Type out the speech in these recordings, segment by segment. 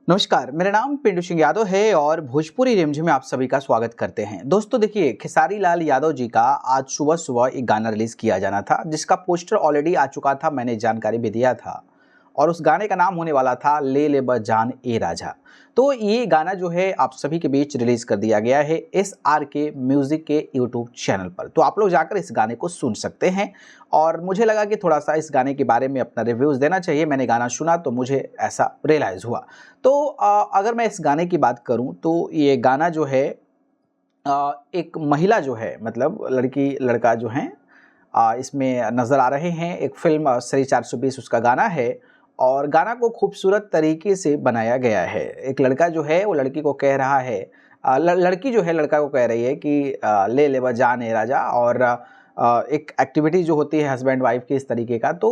नमस्कार, मेरा नाम पिंटू सिंह यादव है और भोजपुरी रिमझिम में आप सभी का स्वागत करते हैं। दोस्तों देखिए, खेसारी लाल यादव जी का आज सुबह-सुबह एक गाना रिलीज़ किया जाना था, जिसका पोस्टर ऑलरेडी आ चुका था, मैंने जानकारी भी दिया था। और उस गाने का नाम होने वाला था ले ले ब जान ए राजा। तो ये गाना जो है आप सभी के बीच रिलीज़ कर दिया गया है एसआरके म्यूज़िक के यूट्यूब चैनल पर। तो आप लोग जाकर इस गाने को सुन सकते हैं और मुझे लगा कि थोड़ा-सा इस गाने के बारे में अपना रिव्यूज़ देना चाहिए। मैंने गाना सुना तो मुझे ऐसा रियलाइज़ हुआ। तो अगर मैं इस गाने की बात करूँ तो ये गाना जो है एक महिला जो है मतलब लड़की-लड़का जो हैं इसमें नज़र आ रहे हैं। एक फ़िल्म श्री 420 उसका गाना है और गाना को खूबसूरत तरीके से बनाया गया है। एक लड़का जो है वो लड़की को कह रहा है लड़की जो है लड़का को कह रही है कि ले ले ब जान ए राजा और एक एक्टिविटी जो होती है हस्बैंड वाइफ की इस तरीके का तो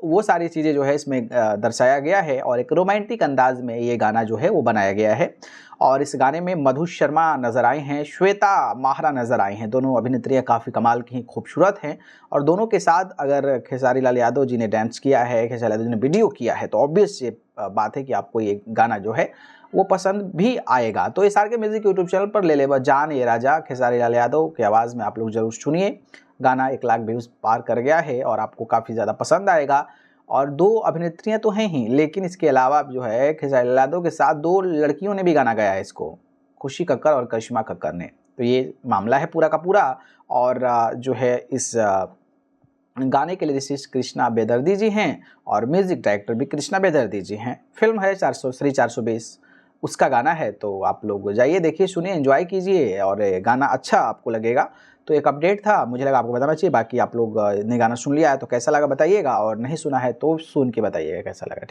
वो सारी चीज़ें जो है इसमें दर्शाया गया है और एक रोमांटिक अंदाज में ये गाना जो है वो बनाया गया है। और इस गाने में मधु शर्मा नज़र आए हैं, श्वेता माहरा नज़र आई हैं। दोनों अभिनेत्रियाँ काफ़ी कमाल की हैं, खूबसूरत हैं और दोनों के साथ अगर खेसारी लाल यादव जी ने डांस किया है, खेसारी लाल यादव जी ने वीडियो किया है तो ऑब्वियस ये बात है कि आपको ये गाना जो है वो पसंद भी आएगा। तो एसआरके म्यूज़िक यूट्यूब चैनल पर ले ले ब जान ए राजा खेसारी लाल यादव की आवाज़ में आप लोग ज़रूर सुनिए। गाना 1 लाख व्यूज़ पार कर गया है और आपको काफ़ी ज़्यादा पसंद आएगा। और 2 अभिनेत्रियाँ तो हैं ही, लेकिन इसके अलावा जो है खेसारी लाल यादव के साथ 2 लड़कियों ने भी गाना गाया है इसको, खुशी कक्कड़ और करिश्मा कक्कड़ ने। तो ये मामला है पूरा का पूरा और जो है इस गाने के लिरिसिस्ट कृष्णा बेदर्दी जी हैं और म्यूज़िक डायरेक्टर भी कृष्णा बेदर्दी जी हैं। फ़िल्म है श्री 420 उसका गाना है तो आप लोग जाइए, देखिए, सुनिए, एन्जॉय कीजिए और गाना अच्छा आपको लगेगा। तो एक अपडेट था, मुझे लगा आपको बताना चाहिए। बाकी आप लोग ने गाना सुन लिया है तो कैसा लगा बताइएगा और नहीं सुना है तो सुन के बताइएगा कैसा लगा। ठीक।